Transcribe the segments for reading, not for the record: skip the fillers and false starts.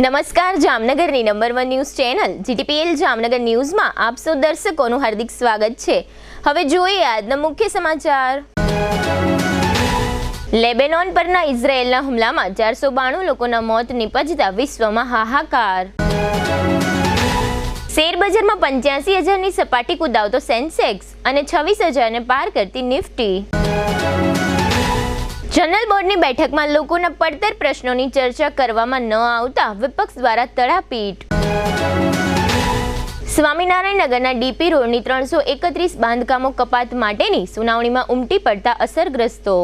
નમસ્કાર, જામનગરની number 1 news channel GTPL Jamnagar ન્યૂઝમાં આપ સૌ દર્શકોનું હાર્દિક સ્વાગત છે। હવે જોઈએ આજના મુખ્ય સમાચાર। લેબેનોન પરના ઇઝરાયેલના હુમલામાં 492 લોકોના મોત નિપજતા વિશ્વમાં હાહાકાર। શેરબજારમાં 85,000ની સપાટી કૂદાવતો સેન્સેક્સ અને 26,000ને પાર કરતી નિફ્ટી। જનરલ બોર્ડની બેઠકમાં લોકોના પડતર પ્રશ્નોની ચર્ચા કરવામાં ન આવતા વિપક્ષ દ્વારા તડાપીટ। સ્વામિનારાયણ નગરના ડીપી રોડની 331 બાંધકામો કપાત માટેની સુનાવણીમાં ઉમટી પડતા અસરગ્રસ્તો।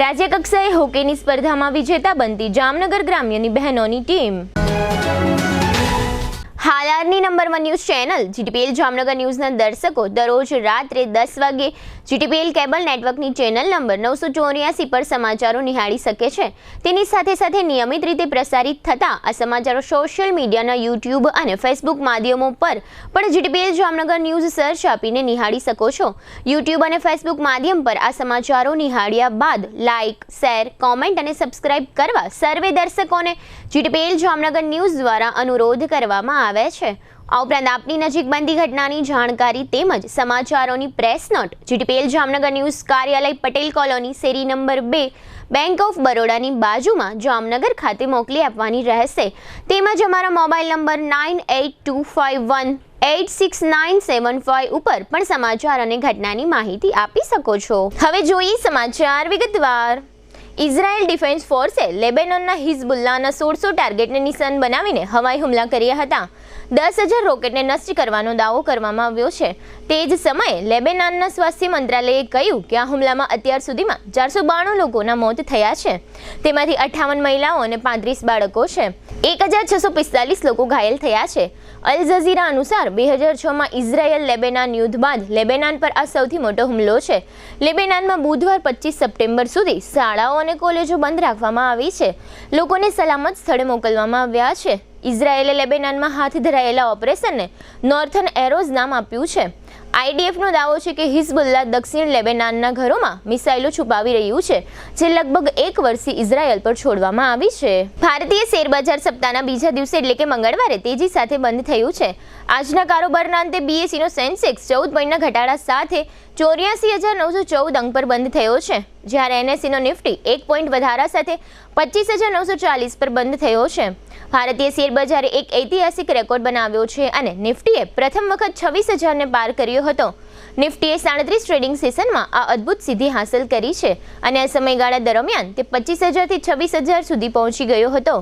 રાજ્યકક્ષાએ હોકીની સ્પર્ધામાં વિજેતા બનતી જામનગર ગ્રામ્યની બહેનોની ટીમ। હાલની number 1 news channel GTPL Jamnagar ન્યૂઝના દર્શકો દરરોજ રાત્રે 10 વાગે જીટીપીએલ કેબલ નેટવર્કની ચેનલ નંબર 984 પર સમાચારો નિહાળી શકે છે। તેની સાથે નિયમિત રીતે પ્રસારિત થતા આ સમાચારો સોશિયલ મીડિયાના યુટ્યુબ અને ફેસબુક માધ્યમો પર પણ જીટીપીએલ જામનગર ન્યૂઝ સર્ચ આપીને નિહાળી શકો છો। યુટ્યુબ અને ફેસબુક માધ્યમ પર આ સમાચારો નિહાળ્યા બાદ લાઇક, શેર, કોમેન્ટ અને સબસ્ક્રાઇબ કરવા સર્વે દર્શકોને જીટીપીએલ જામનગર ન્યૂઝ દ્વારા અનુરોધ કરવામાં આવે છે। આ ઉપરાંત આપની નજીક બનતી ઘટનાની જાણકારી તેમજ સમાચારોની press note GTPL Jamnagar news કાર્યાલય પટેલ કોલોની શેરી નંબર 2 બેંક ઓફ બરોડાની બાજુમાં જામનગર ખાતે મોકલી આપવાની રહેશે। તેમજ અમારા મોબાઈલ નંબર 9825186975 ઉપર પણ સમાચાર અને ઘટનાની માહિતી આપી શકો છો। હવે જોઈએ સમાચાર વિગતવાર। ઇઝરાયેલ ડિફેન્સ ફોર્સે લેબેનોનના હિઝબુલ્લાહના 1600 ટાર્ગેટને નિશાન બનાવીને હવાઈ હુમલા કર્યા હતા। 10,000 રોકેટને નષ્ટ કરવાનો દાવો કરવામાં આવ્યો છે। તે જ સમયે લેબેનોનના સ્વાસ્થ્ય મંત્રાલયે કહ્યું કે આ હુમલામાં અત્યાર સુધીમાં 492 લોકોના મોત થયા છે। તેમાંથી 58 મહિલાઓ અને 35 બાળકો છે। 1,645 લોકો ઘાયલ થયા છે। અલ જઝીરા અનુસાર 2006માં ઇઝરાયેલ લેબેનાન યુદ્ધ બાદ લેબેનાન પર આ સૌથી મોટો હુમલો છે। લેબેનાનમાં બુધવાર 25 સપ્ટેમ્બર સુધી શાળાઓ અને કોલેજો બંધ રાખવામાં આવી છે। લોકોને સલામત સ્થળે મોકલવામાં આવ્યા છે। ઇઝરાયેલે લેબેનાનમાં હાથ ધરાયેલા ઓપરેશનને નોર્થન એરોઝ નામ આપ્યું છે। આઈડીએફનો દાવો છે કે હિઝબુલ્લાહ દક્ષિણ લેબેનાનના ઘરોમાં મિસાઇલો છુપાવી રહ્યું છે, જે લગભગ 1 વર્ષથી ઇઝરાયેલ પર છોડવામાં આવી છે। ભારતીય શેરબજાર સપ્તાહના બીજા દિવસે એટલે કે મંગળવારે તેજી સાથે બંધ થયું છે। આજના કારોબારના અંતે બીએસઈનો સેન્સેક્સ 14 પોઈન્ટના ઘટાડા સાથે 84,914 અંક પર બંધ થયો છે, જ્યારે એનએસઈનો નિફ્ટી 1 પોઈન્ટ વધારા સાથે 25,940 પર બંધ થયો છે। ભારતીય શેરબજારે એક ઐતિહાસિક રેકોર્ડ બનાવ્યો છે અને નિફ્ટીએ પ્રથમ વખત 26,000ને પાર કર્યો હતો। નિફ્ટીએ 37 ટ્રેડિંગ સેશનમાં આ અદ્ભુત સિદ્ધિ હાંસલ કરી છે અને આ સમયગાળા દરમિયાન તે 25,000થી 26,000 સુધી પહોંચી ગયો હતો।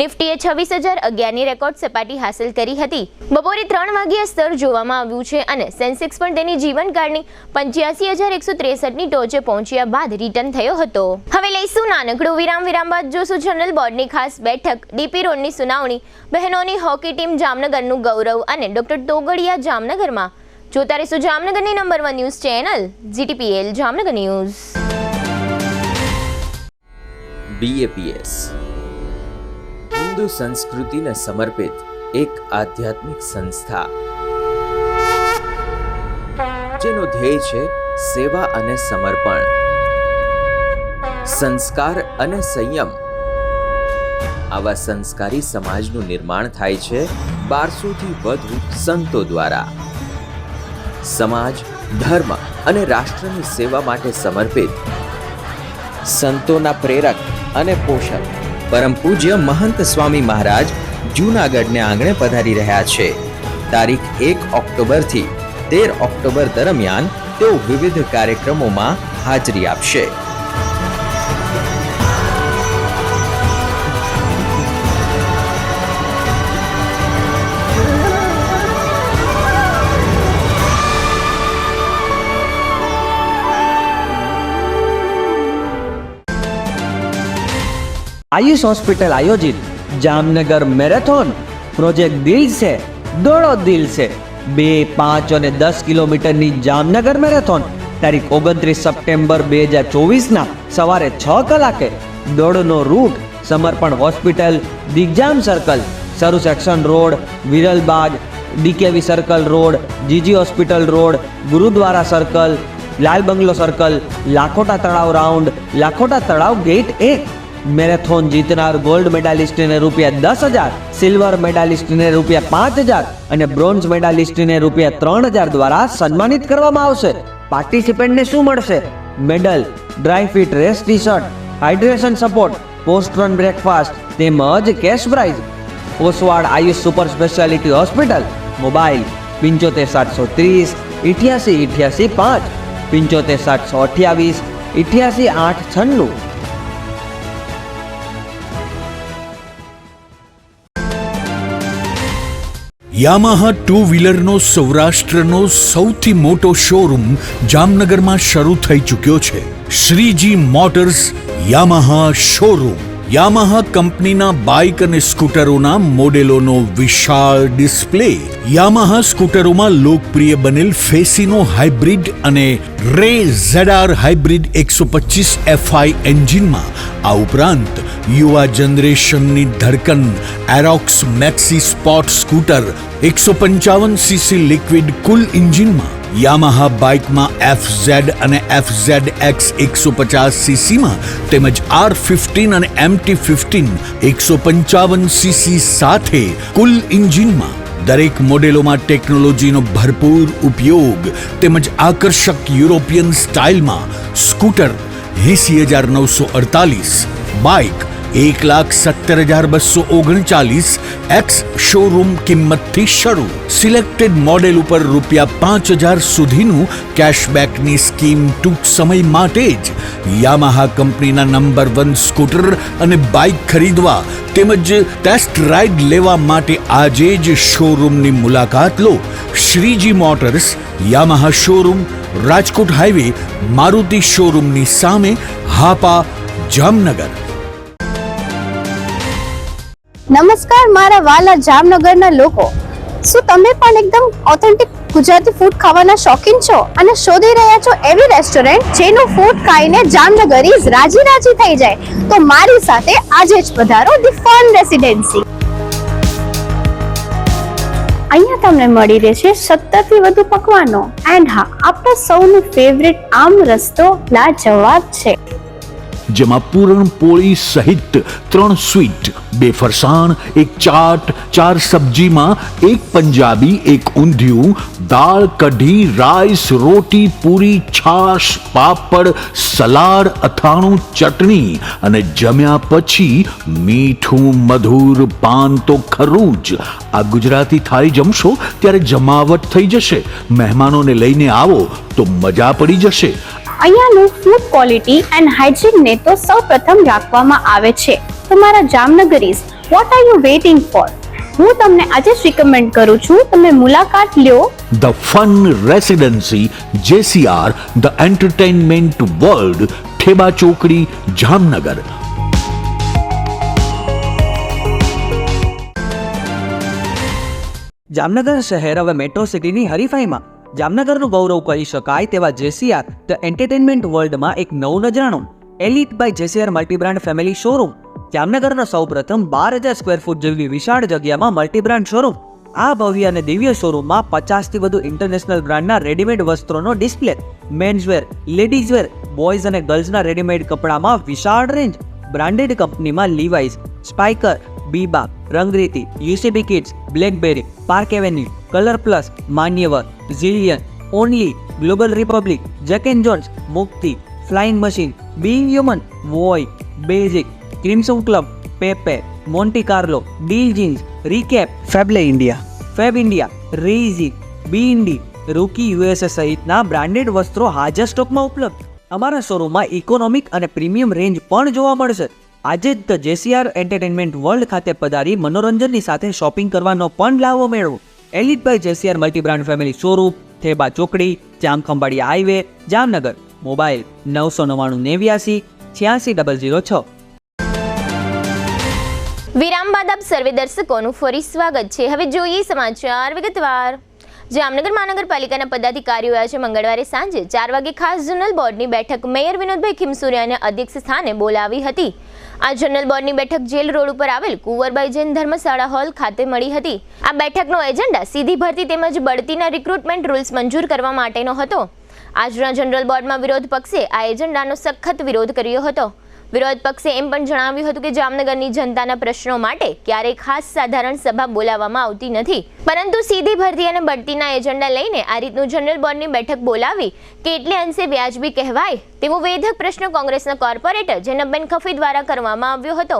નિફ્ટીએ 26,011ની રેકોર્ડ સપાટી હાંસલ કરી હતી। બપોરે 3 વાગ્યે સ્તર જોવામાં આવ્યું છે અને સેન્સેક્સ પણ તેની જીવનકાળની 85,163ની ટોચે પહોંચ્યા બાદ રિટર્ન થયો હતો। હવે લઈશું નાનકડું વિરામ બાદ જોશું જનરલ બોર્ડની ખાસ બેઠક, ડીપી રોડની સુનાવણી, બહેનોની હોકી ટીમ જામનગરનું ગૌરવ અને ડોક્ટર તોગડિયા જામનગરમાં। જોતા રહીશું જામનગરની number 1 news channel GTPL Jamnagar news. BAPS Hindu સંસ્કૃતિને સમર્પિત એક આધ્યાત્મિક સંસ્થા, જેનો ધ્યેય છે સેવા અને સમર્પણ, સંસ્કાર અને સંયમ। આવા સંસ્કારી સમાજનું નિર્માણ થાય છે 1200થી વધુ સંતો દ્વારા। સમાજ, ધર્મ અને રાષ્ટ્રની સેવા માટે સમર્પિત સંતોના પ્રેરક અને પોષક પરમ પૂજ્ય મહંત સ્વામી મહારાજ જૂનાગઢને આંગણે પધારી રહ્યા છે। તારીખ 1 ઓક્ટોબરથી 13 ઓક્ટોબર દરમિયાન તેઓ વિવિધ કાર્યક્રમોમાં હાજરી આપશે। आयुष हॉस्पिटल आयोजित जामनगर मैराथन प्रोजेक्ट दिल से दौड़ो दिल से 2, 5 और 10 किलोमीटर जामनगर मैराथन तारीख 29 सप्टेम्बर 2024 सवारे 6 कलाके। दौड़नो route Samarpan hospital, Digjam circle, Saru section road, Viralbagh, DKV circle road, GG hospital road, Gurudwara circle, Lal bungalow circle, Lakhota Tadav round, Lakhota Tadav gate 1, marathon જીતનાર ગોલ્ડ મેડાલિસ્ટને રૂપિયા 10,000, સિલ્વર મેડાલિસ્ટને રૂપિયા 5,000 અને બ્રોન્ઝ મેડાલિસ્ટને રૂપિયા 3,000 દ્વારા સન્માનિત કરવામાં આવશે. પાર્ટિસિપન્ટને શું મળશે? Medal, dry fit race T shirt, hydration support, post run breakfast તેમજ cash prize. Oswad Ayush super speciality hospital. Mobile 75 730 88 88 5, 75 728 88 896. Yamaha two વ્હીલરનો સૌરાષ્ટ્રનો સૌથી મોટો શોરૂમ જામનગરમાં શરૂ થઈ ચૂક્યો છે. Shreeji motors Yamaha showroom. Yamaha કંપનીના બાઇક અને સ્કૂટરોના મોડેલોનો વિશાળ ડિસ્પ્લે. યામાહા સ્કૂટરોમાં લોકપ્રિય બનેલ ફેસિનો હાઇબ્રિડ અને રે ZR હાઇબ્રિડ 125 FI એન્જિનમાં, આ ઉપરાંત યુવા જનરેશનની ધડકન Aerox maxi sport scooter 155cc liquid cool એન્જિનમાં, યામાહા બાઇકમાં FZ અને FZX 150cc માં તેમજ R15 અને MT15 155cc સાથે કુલ એન્જિનમાં દરેક મોડેલોમાં ટેકનોલોજીનો ભરપૂર ઉપયોગ તેમજ આકર્ષક યુરોપિયન સ્ટાઇલમાં સ્કૂટર 80,948, બાઇક 1,70,239 એક્સ શોરૂમ કિંમતથી શરૂ. સિલેક્ટેડ મોડેલ ઉપર ₹5,000 સુધીનું કેશબેકની સ્કીમ ટૂંક સમય માટે જ. યામાહા કંપનીના નંબર 1 સ્કૂટર અને બાઇક ખરીદવા તેમજ ટેસ્ટ રાઇડ લેવા માટે આજે જ શોરૂમની મુલાકાત લો. Shreeji motors, Yamaha showroom, Rajkot highway, Maruti શોરૂમની સામે, હાપા, જામનગર. નમસ્કાર મારા વાલા જામનગરના લોકો, શું તમે પણ એકદમ ઓથેન્ટિક ગુજરાતી ફૂડ ખાવાના શોખીન છો અને શોધી રહ્યા છો એવી રેસ્ટોરન્ટ જેનું ફૂડ ખાઈને જામનગરીઝ રાજી થઈ જાય? તો મારી સાથે આજે જ પધારો ધી ફન રેસિડેન્સી. અહીંયા તમને મળી રહેશે 70 થી વધુ પકવાનો એન્ડ હા, આપણા સૌનું ફેવરિટ આમ રસ્તો લાજવાબ છે, જેમાં પૂરણપોળી સહિત 3 સ્વીટ, 2 ફરસાણ, 1 ચાટ, 4 સબ્જીમાં 1 પંજાબી, 1 ઊંધિયું, દાળ, કઢી, રાઈસ, રોટી, પૂરી, છાશ, પાપડ, સલાડ, અથાણું, ચટણી અને જમ્યા પછી મીઠું મધુર પાન તો ખરું જ. આ ગુજરાતી થાળી જમશો ત્યારે જમાવટ થઈ જશે. મહેમાનોને લઈને આવો તો મજા પડી જશે. અહીંયાનું ફૂડ ક્વોલિટી એન્ડ હાઇજીન ને તો સૌપ્રથમ રાખવામાં આવે છે. તમારા જામનગરીઝ, what are you waiting for? હું તમને આજે જ રિકમેન્ડ કરું છું, તમે મુલાકાત લ્યો the fun residency, JCR, the entertainment world, Theba ચોકડી, જામનગર. જામનગર શહેર હવે મેટ્રો સિટીની હરીફાઈમાં જામનગરનું ગૌરવ કરી શકાય તેવા JCR ધ એન્ટરટેનમેન્ટ વર્લ્ડમાં એક નવું નજરાણું elite by JCR multibrand family showroom. જામનગરના સૌપ્રથમ 12,000 સ્ક્વેર ફૂટ જેવી વિશાળ જગ્યામાં મલ્ટીબ્રાન્ડ શોરૂમ. આ ભવ્ય અને દિવ્ય શોરૂમમાં 50 થી વધુ ઇન્ટરનેશનલ બ્રાન્ડના રેડીમેડ વસ્ત્રોનો ડિસ્પ્લે, મેન્સવેર, લેડીઝવેર, બોયઝ અને ગર્લ્સના રેડીમેડ કપડામાં વિશાળ રેન્જ, બ્રાન્ડેડ કંપનીમાં Levi's, Spykar, Biba, Rangriti, UCB kids, Blackberry, Park Avenue, Colour Plus, Manyavar, Zillion, Only, Global Republic, Jack and Jones, Mukti, Flying Machine, Being Human, વોય, Basic, Crimson Club, Pepe, Monte Carlo, Deal Jeans, recap, Fab India, રેઝી, બીઇન્ડી, Rookie USA સહિતના બ્રાન્ડેડ વસ્ત્રો હાજર સ્ટોકમાં ઉપલબ્ધ. અમારા શોરૂમમાં ઇકોનોમિક અને પ્રીમિયમ રેન્જ પણ જોવા મળશે. આજે જ ધ JCR એન્ટરટેનમેન્ટ વર્લ્ડ ખાતે પધારી મનોરંજનની સાથે શોપિંગ કરવાનો પણ લાવો મેળવો. Elite by JCR multibrand family showroom, Theba ચોકડી, જામખંભાળિયા હાઈવે, જામનગર. મોબાઈલ 999 89 86 006. વિરામ બાદ આપ સર્વે દર્શકોનું ફરી સ્વાગત છે. હવે જોઈએ સમાચાર વિગતવાર. જામનગર મહાનગરપાલિકાના પદાધિકારીઓ આજે મંગળવારે સાંજે 4 વાગે ખાસ જનરલ બોર્ડની બેઠક મેયર વિનોદભાઈ ખીમસુરિયાના અધ્યક્ષ સ્થાને બોલાવી હતી. આ જનરલ બોર્ડની બેઠક જેલ રોડ ઉપર આવેલ કુંવરબાઈ જૈન ધર્મશાળા હોલ ખાતે મળી હતી. આ બેઠકનો એજન્ડા સીધી ભરતી તેમજ બઢતીના રિક્રુટમેન્ટ રૂલ્સ મંજૂર કરવા માટેનો હતો. આજના જનરલ બોર્ડમાં વિરોધ પક્ષે આ એજન્ડાનો સખત વિરોધ કર્યો હતો. વિરોધ પક્ષે એમ પણ જણાવ્યું હતું કે જામનગરની જનતાના પ્રશ્નો માટે ક્યારેય ખાસ સાધારણ સભા બોલાવવામાં આવતી નથી, પરંતુ સીધી ભરતી અને બઢતીના એજન્ડા લઈને આ રીતનું જનરલ બોર્ડની બેઠક બોલાવી કેટલે અંશે વ્યાજબી કહેવાય તેવો વેધક પ્રશ્ન કોંગ્રેસના કોર્પોરેટર જૈનબબેન ખફી દ્વારા કરવામાં આવ્યો હતો.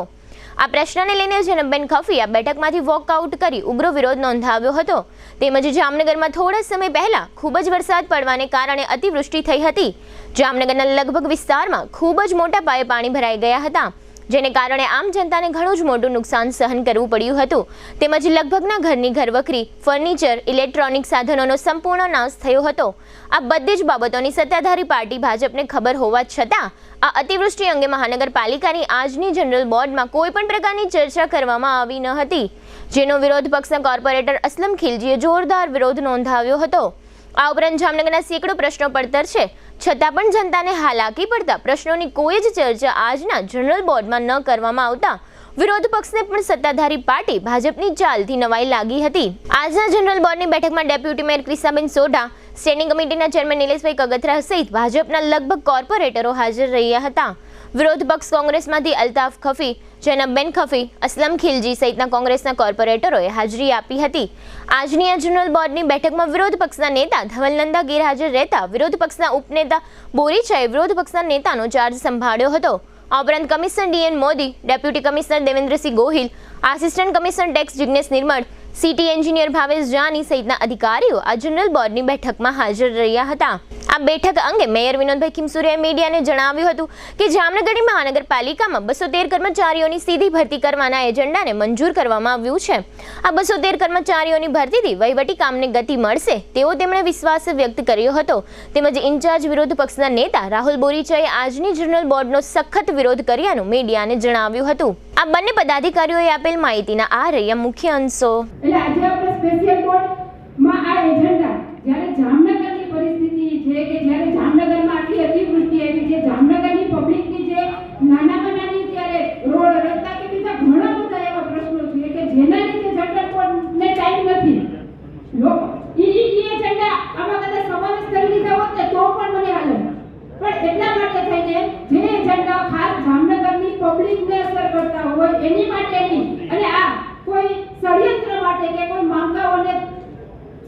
આ પ્રશ્નને લઈને જૈનબબેન ખફી આ બેઠકમાંથી વોકઆઉટ કરી ઉગ્ર વિરોધ નોંધાવ્યો હતો. તેમજ જામનગરમાં થોડા સમય પહેલા ખૂબ જ વરસાદ પડવાને કારણે અતિવૃષ્ટિ થઈ હતી. જામનગરના લગભગ વિસ્તારમાં ખૂબ જ મોટા પાયે પાણી ભરાઈ ગયા હતા, જેને કારણે આમ જનતાને ઘણું જ મોટું નુકસાન સહન કરવું પડ્યું હતું. તેમજ લગભગના ઘરની ઘરવખરી, ફર્નિચર, ઇલેક્ટ્રોનિક સાધનોનો સંપૂર્ણ નાશ થયો હતો. આ બધી જ બાબતોની સત્તાધારી પાર્ટી ભાજપને ખબર હોવા છતાં આ અતિવૃષ્ટિ અંગે મહાનગરપાલિકાની આજની જનરલ બોર્ડમાં કોઈ પણ પ્રકારની ચર્ચા કરવામાં આવી ન હતી, જેનો વિરોધ પક્ષના કોર્પોરેટર અસલમ ખિલજીએ જોરદાર વિરોધ નોંધાવ્યો હતો. આ ઉપરાંત જામનગરના સેંકડો પ્રશ્નો પડતર છે, છતાં પણ જનતાને હાલાકી પડતા પ્રશ્નોની કોઈ જ ચર્ચા આજના જનરલ બોર્ડમાં ન કરવામાં આવતા વિરોધ પક્ષને પણ સત્તાધારી પાર્ટી ભાજપની ચાલથી નવાઈ લાગી હતી. આજના જનરલ બોર્ડની બેઠકમાં ડેપ્યુટી મેયર ક્રિસાબેન સોઢા, સ્ટેન્ડિંગ કમિટીના ચેરમેન નિલેશભાઈ કગથરા સહિત ભાજપના લગભગ કોર્પોરેટરો હાજર રહ્યા હતા. વિરોધ પક્ષ કોંગ્રેસમાંથી અલ્તાફ ખફી, જૈનબબેન ખફી, અસલમ ખિલજી સહિતના કોંગ્રેસના કોર્પોરેટરોએ હાજરી આપી હતી. આજની આ જનરલ બોર્ડની બેઠકમાં વિરોધ પક્ષના નેતા ધવલનંદા ગેરહાજર રહેતા વિરોધ પક્ષના ઉપનેતા બોરીચાએ વિરોધ પક્ષના નેતાનો ચાર્જ સંભાળ્યો હતો. આ ઉપરાંત commissioner DN Modi, deputy commissioner Devendrasinh Gohil, assistant commissioner tax Jignesh Nirmal, city engineer Bhavesh Jani સહિતના અધિકારીઓ આ જનરલ બોર્ડની બેઠકમાં હાજર રહ્યા હતા. આ બેઠક અંગે મેયર વિનોદભાઈ ખીમસુરિયાએ મીડિયાને જણાવ્યું હતું કે જામનગરની મહાનગરપાલિકામાં 213 કર્મચારીઓની સીધી ભરતી કરવાના એજન્ડાને મંજૂર કરવામાં આવ્યું છે. આ 213 કર્મચારીઓની ભરતીથી વહીવટી કામને ગતિ મળશે તેવો તેમણે વિશ્વાસ વ્યક્ત કર્યો હતો. તેમજ ઇન્ચાર્જ વિરોધ પક્ષના નેતા રાહુલ બોરીચાએ આજની જનરલ બોર્ડનો સખત વિરોધ કર્યાનું મીડિયાને જણાવ્યું હતું. આ બંને પદાધિકારીઓએ આપેલ માહિતીના આ રહ્યા મુખ્ય અંશો. એટલે આજે આપણે સ્પેશિયલ બોર્ડમાં આ એજન્ડા જ્યારે જામનગરની પરિસ્થિતિ છે કે જ્યારે જામનગરમાં આટલી અતિવૃષ્ટિ આવી છે, જામનગરની પબ્લિકની જે નાનામાં નાની ત્યારે રોડ રસ્તા કે બીજા ઘણા બધા એવા પ્રશ્નો છે કે જેના લીધે જનરલ બોર્ડને ટાઈમ નથી. લોકો ઈ એજન્ડા આમાં કદાચ સમાવેશ કરી લીધા હોત ને તો પણ મને હાલે, પણ એટલા માટે થઈને જે એજન્ડા ખાસ જામનગરની પબ્લિકને અસર કરતા હોય એની માટેની અને આ કોઈ ષડયંત્ર માટે કે કોઈ માંગાઓને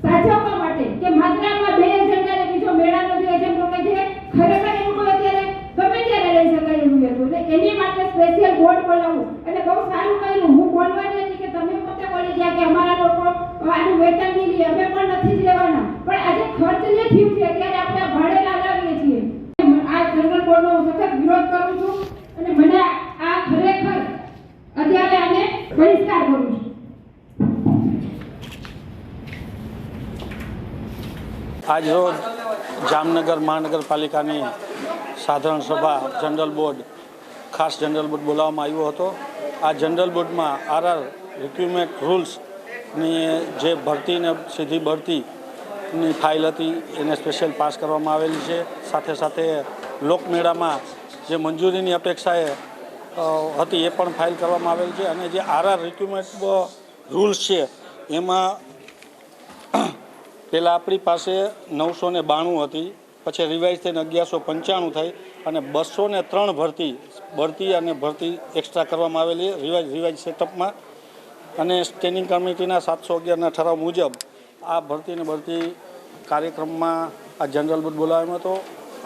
સાચવવા માટે કે માત્રામાં બે એજન્ડા ને બીજો મેળાનો જે એજન્ડો કે છે ખરેખર એવું કોઈ અત્યારે ગમે ત્યારે લઈ શકાય એવું હતું. એટલે એની માટે સ્પેશિયલ બોર્ડ બોલાવવું એટલે બહુ સારું કર્યું. હું બોલવાની હતી કે તમે પોતે બોલી ગયા કે અમારા લોકો આનું વેતન નહીં લે, અમે પણ નથી જ લેવાના, પણ આજે ખર્ચ જે થયું છે ત્યારે આપણે ભાડે લાવીએ છીએ. આ જનરલ બોર્ડનો સખત વિરોધ કરું છું અને મને આ ખરેખર અત્યારે આને બહિષ્કાર કરું છું. આજ રોજ જામનગર મહાનગરપાલિકાની સાધારણ સભા જનરલ બોર્ડ ખાસ જનરલ બોર્ડ બોલાવવામાં આવ્યો હતો. આ જનરલ બોર્ડમાં આરઆર રિક્રુટમેન્ટ રૂલ્સની જે ભરતીને સીધી ભરતીની ફાઇલ હતી એને સ્પેશિયલ પાસ કરવામાં આવેલી છે. સાથે સાથે લોકમેળામાં જે મંજૂરીની અપેક્ષાએ હતી એ પણ ફાઇલ કરવામાં આવેલ છે. અને જે આરઆર રિક્રુટમેન્ટ રૂલ્સ છે એમાં પહેલાં આપણી પાસે 992 હતી, પછી રિવાઇઝ થઈને 1195 થઈ અને 203 ભરતી અને ભરતી એક્સ્ટ્રા કરવામાં આવેલી રિવાઇઝ સેટઅપમાં. અને સ્ટેન્ડિંગ કમિટીના 711ના ઠરાવ મુજબ આ ભરતી કાર્યક્રમમાં આ જનરલ બોર્ડ બોલાવ્યો હતો.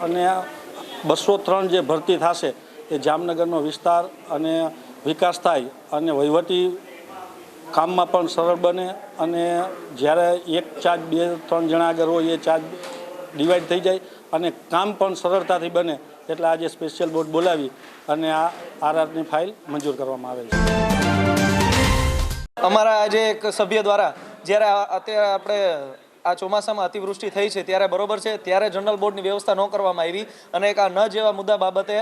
અને 203 જે ભરતી થશે એ જામનગરનો વિસ્તાર અને વિકાસ થાય અને વહીવટી કામમાં પણ સરળ બને. અને જ્યારે એક ચાર્જ 2-3 જણા આગળ હોય એ ચાર્જ ડિવાઈડ થઈ જાય અને કામ પણ સરળતાથી બને, એટલે આજે સ્પેશિયલ બોર્ડ બોલાવી અને આ આરઆરની ફાઇલ મંજૂર કરવામાં આવેલ છે. અમારા આજે એક સભ્ય દ્વારા જ્યારે અત્યારે આપણે આ ચોમાસામાં અતિવૃષ્ટિ થઈ છે ત્યારે બરોબર છે ત્યારે જનરલ બોર્ડની વ્યવસ્થા ન કરવામાં આવી અને એક આ ન જેવા મુદ્દા બાબતે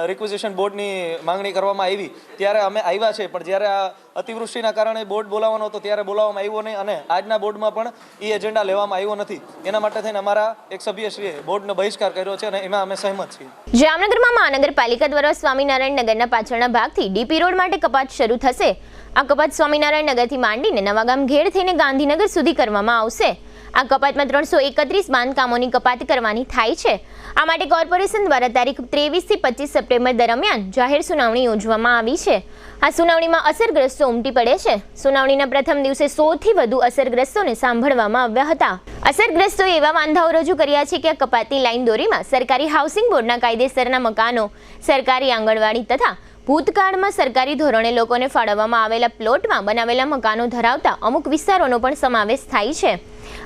રિક્વિઝિશન બોર્ડની માંગણી કરવામાં આવી ત્યારે અમે આવ્યા છે. પણ જ્યારે આ અતિવૃષ્ટિના કારણે બોર્ડ બોલાવવાનો હતો ત્યારે બોલાવવામાં આવ્યો નહીં અને આજના બોર્ડમાં પણ એ એજન્ડા લેવામાં આવ્યો નથી. એના માટે થઈને અમારા એક સભ્યશ્રીએ બોર્ડનો બહિષ્કાર કર્યો છે અને એમાં અમે સહેમત છીએ. જામનગરમાં મહાનગરપાલિકા દ્વારા સ્વામિનારાયણ નગરના પાછળના ભાગથી ડીપી રોડ માટે કપાત શરૂ થશે. આ કપાત સ્વામિનારાયણ નગરથી માંડીને નવાગામ ઘેડ થઈને ગાંધીનગર સુધી કરવામાં આવશે. આ કપાતમાં 331 બાંધકામોની કપાત કરવાની થાય છે. આ માટે કોર્પોરેશન દ્વારા તારીખ 23 થી 25 સપ્ટેમ્બર દરમિયાન જાહેર સુનાવણી યોજવામાં આવી છે. આ સુનાવણીમાં અસરગ્રસ્તો ઉમટી પડે છે. સુનાવણીના પ્રથમ દિવસે 100 થી વધુ અસરગ્રસ્તોને સાંભળવામાં આવ્યા હતા. અસરગ્રસ્તોએ એવા વાંધાઓ રજૂ કર્યા છે કે આ કપાતની લાઈન દોરીમાં સરકારી હાઉસિંગ બોર્ડના કાયદેસરના મકાનો, સરકારી આંગણવાડી તથા ભૂતકાળમાં સરકારી ધોરણે લોકોને ફાળવવામાં આવેલા પ્લોટમાં બનાવેલા મકાનો ધરાવતા અમુક વિસ્તારોનો પણ સમાવેશ થાય છે.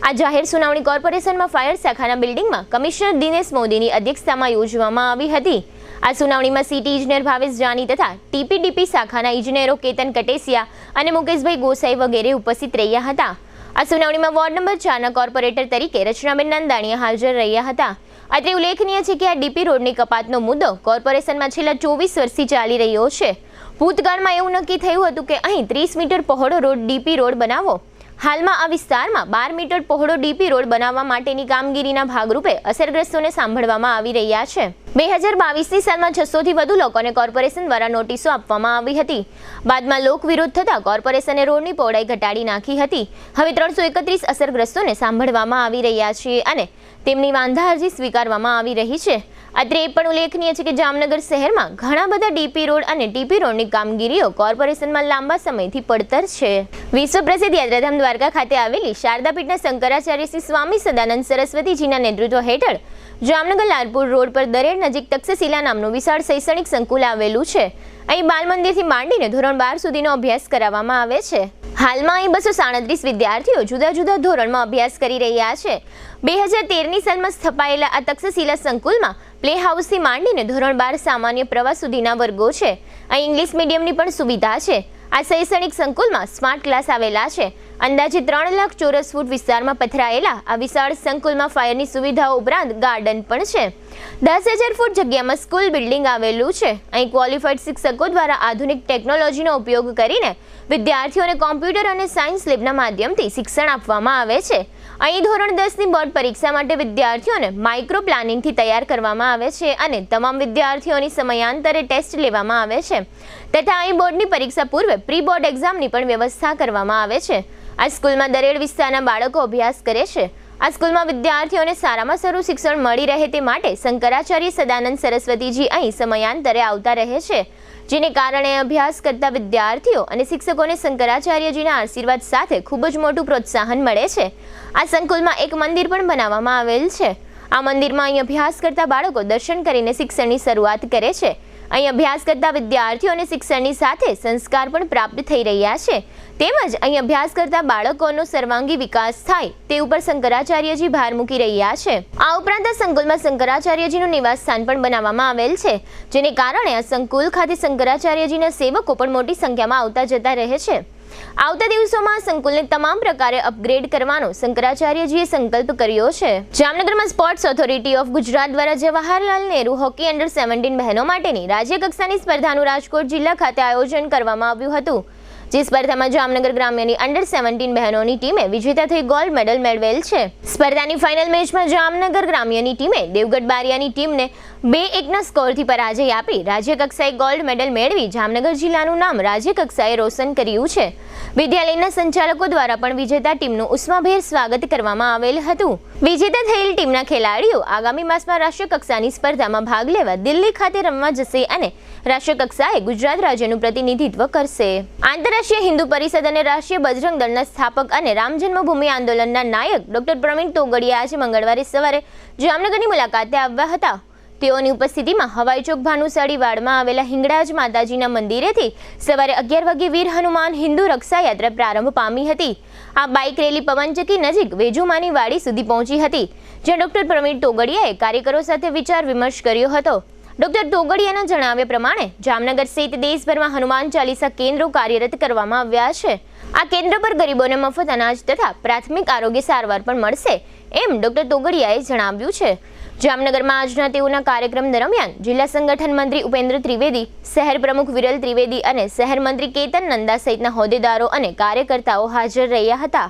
આ જાહેર સુનાવણી કોર્પોરેશનમાં ફાયર શાખાના બિલ્ડિંગમાં કમિશનર દિનેશ મોદીની અધ્યક્ષતામાં યોજવામાં આવી હતી. આ સુનાવણીમાં સિટી ઇજનેર ભાવેશ જાની તથા ટીપીડીપી શાખાના ઇજનેરો કેતન કટેસિયા અને મુકેશભાઈ ગોસાઈ વગેરે ઉપસ્થિત રહ્યા હતા. આ સુનાવણીમાં વોર્ડ નંબર 4ના કોર્પોરેટર તરીકે રચનાબેન નંદાણીયા હાજર રહ્યા હતા. અત્રે ઉલ્લેખનીય છે કે આ ડીપી રોડની કપાતનો મુદ્દો કોર્પોરેશનમાં છેલ્લા 24 વર્ષથી ચાલી રહ્યો છે. ભૂતકાળમાં એવું નક્કી થયું હતું કે અહીં 30 મીટર પહોળો રોડ ડીપી રોડ બનાવો. હાલમાં આ વિસ્તારમાં 12 મીટર પહોળો ડીપી રોડ બનાવવા માટેની કામગીરીના ભાગરૂપે અસરગ્રસ્તોને સાંભળવામાં આવી રહ્યા છે. 2022ની સાલમાં 600 થી વધુ લોકોને કોર્પોરેશન દ્વારા નોટિસો આપવામાં આવી હતી. બાદમાં લોક વિરોધ થતા કોર્પોરેશને રોડની પહોળાઈ ઘટાડી નાખી હતી. હવે 331 અસરગ્રસ્તોને સાંભળવામાં આવી રહ્યા છે અને તેમની વાંધા અરજી સ્વીકારવામાં આવી રહી છે. અત્રે એ પણ ઉલ્લેખનીય છે કે જામનગર શહેરમાં ઘણા બધા ડીપી રોડ અને ટીપી રોડની કામગીરીઓ કોર્પોરેશનમાં લાંબા સમયથી પડતર છે. વિશ્વ પ્રસિદ્ધ યાત્રાધામ દ્વારકા ખાતે આવેલી શારદાપીઠના શંકરાચાર્ય શ્રી સ્વામી સદાનંદ સરસ્વતીજીના નેતૃત્વ હેઠળ જામનગર લાલપુર રોડ પર દરેડ નજીક તક્ષશિલા નામનું વિશાળ શૈક્ષણિક સંકુલ આવેલું છે. અહીં બાલ મંદિરથી માંડીને ધોરણ 12 સુધીનો અભ્યાસ કરાવવામાં આવે છે. હાલમાં અહીં 237 વિદ્યાર્થીઓ જુદા જુદા ધોરણમાં અભ્યાસ કરી રહ્યા છે. 2013ની સાલમાં સ્થપાયેલા આ તક્ષશિલા સંકુલમાં પ્લે હાઉસથી માંડીને ધોરણ 12 સામાન્ય પ્રવાહ સુધીના વર્ગો છે. અહીં ઇંગ્લિશ મીડિયમની પણ સુવિધા છે. આ શૈક્ષણિક સંકુલમાં સ્માર્ટ ક્લાસ આવેલા છે. અંદાજે 3 લાખ ચોરસ ફૂટ વિસ્તારમાં પથરાયેલા આ વિશાળ સંકુલમાં ફાયરની સુવિધાઓ ઉપરાંત ગાર્ડન પણ છે. 10,000 ફૂટ જગ્યામાં સ્કૂલ બિલ્ડિંગ આવેલું છે. અહીં ક્વોલિફાઈડ શિક્ષકો દ્વારા આધુનિક ટેકનોલોજીનો ઉપયોગ કરીને વિદ્યાર્થીઓને કોમ્પ્યુટર અને સાયન્સ લેબના માધ્યમથી શિક્ષણ આપવામાં આવે છે. અહીં ધોરણ 10ની બોર્ડ પરીક્ષા માટે વિદ્યાર્થીઓને માઇક્રો પ્લાનિંગથી તૈયાર કરવામાં આવે છે અને તમામ વિદ્યાર્થીઓની સમયાંતરે ટેસ્ટ લેવામાં આવે છે તથા અહીં બોર્ડની પરીક્ષા પૂર્વે પ્રી બોર્ડ એક્ઝામની પણ વ્યવસ્થા કરવામાં આવે છે. આ સ્કૂલમાં દરેડ વિસ્તારના બાળકો અભ્યાસ કરે છે. આ સ્કૂલમાં વિદ્યાર્થીઓને સારામાં સારું શિક્ષણ મળી રહે તે માટે શંકરાચાર્ય સદાનંદ સરસ્વતીજી અહીં સમયાંતરે આવતા રહે છે, જેને કારણે અભ્યાસ કરતા વિદ્યાર્થીઓ અને શિક્ષકોને શંકરાચાર્યજીના આશીર્વાદ સાથે ખૂબ જ મોટું પ્રોત્સાહન મળે છે. આ સંકુલમાં એક મંદિર પણ બનાવવામાં આવેલ છે. આ મંદિરમાં અહીં અભ્યાસ કરતા બાળકો દર્શન કરીને શિક્ષણની શરૂઆત કરે છે. અહીં અભ્યાસ કરતા વિદ્યાર્થીઓને શિક્ષણની સાથે સંસ્કાર પણ પ્રાપ્ત થઈ રહ્યા છે. તેમજ અહીં અભ્યાસ કરતા બાળકોનો સર્વાંગી વિકાસ થાય તે ઉપર શંકરાચાર્યજી ભાર મૂકી રહ્યા છે. આ ઉપરાંત આ સંકુલમાં શંકરાચાર્યજીનું નિવાસ સ્થાન પણ બનાવવામાં આવેલ છે, જેને કારણે આ સંકુલ ખાતે શંકરાચાર્યજીના સેવકો પણ મોટી સંખ્યામાં આવતા જતા રહે છે. આવતા દિવસોમાં આ સંકુલને તમામ પ્રકારે અપગ્રેડ કરવાનો શંકરાચાર્યજીએ સંકલ્પ કર્યો છે. જામનગરમાં સ્પોર્ટ્સ ઓથોરિટી ઓફ ગુજરાત દ્વારા જવાહરલાલ નહેરુ હોકી અંડર 17 બહેનો માટેની રાજ્ય કક્ષાની સ્પર્ધાનું રાજકોટ જિલ્લા ખાતે આયોજન કરવામાં આવ્યું હતું. જે સ્પર્ધામાં જામનગર ગ્રામ્યની અંડર 17 બહેનોની ટીમે વિજેતા થઈ ગોલ્ડ મેડલ મેળવેલ છે. સ્પર્ધાની ફાઇનલ મેચમાં જામનગર ગ્રામ્યની ટીમે દેવગઢ બારિયાની ટીમને 2-1ના સ્કોરથી પરાજય આપી રાજ્ય કક્ષાએ ગોલ્ડ મેડલ મેળવી જામનગર જિલ્લાનું નામ રાજ્ય કક્ષાએ રોશન કર્યું છે. વિદ્યાલયના સંચાલકો દ્વારા પણ વિજેતા ટીમનું ઉષ્માભેર સ્વાગત કરવામાં આવેલ હતું. વિજેતા થયેલ ટીમના ખેલાડીઓ આગામી માસમાં રાષ્ટ્રીય કક્ષાની સ્પર્ધામાં ભાગ લેવા દિલ્હી ખાતે રમવા જશે અને રાષ્ટ્રીય કક્ષાએ ગુજરાત રાજ્યનું પ્રતિનિધિત્વ કરશે. આંતરરાષ્ટ્રીય હિન્દુ પરિષદ અને રાષ્ટ્રીય બજરંગ દળના સ્થાપક અને રામ જન્મભૂમિ આંદોલનના નાયક ડોક્ટર પ્રવીણ તોગડિયા આજે મંગળવારે સવારે જામનગરની મુલાકાતે આવ્યા હતા. તેઓની ઉપસ્થિતિમાં હવાઈ ચોક ભાનુશાળી વાડમાં આવેલા હિંગળાજ માતાજીના મંદિરેથી સવારે 11 વાગે વીર હનુમાન હિન્દુ રક્ષા યાત્રા પ્રારંભ પામી હતી. આ બાઇક રેલી પવનચક્કી નજીક વેજુમાની વાડી સુધી પહોંચી હતી, જ્યાં ડોક્ટર પ્રવીણ તોગડિયાએ કાર્યકરો સાથે વિચાર વિમર્શ કર્યો હતો. ડોક્ટર તોગડિયાના જણાવ્યા પ્રમાણે જામનગર સહિત દેશભરમાં હનુમાન ચાલીસા કેન્દ્રો કાર્યરત કરવામાં આવ્યા છે. આ કેન્દ્ર પર ગરીબોને મફત અનાજ તથા પ્રાથમિક આરોગ્ય સારવાર પણ મળશે, એમ ડોક્ટર તોગડિયાએ જણાવ્યું છે. જામનગરમાં આજના તેઓના કાર્યક્રમ દરમિયાન જિલ્લા સંગઠન મંત્રી ઉપેન્દ્ર ત્રિવેદી, શહેર પ્રમુખ વિરલ ત્રિવેદી અને શહેર મંત્રી કેતન નંદા સહિતના હોદ્દેદારો અને કાર્યકર્તાઓ હાજર રહ્યા હતા.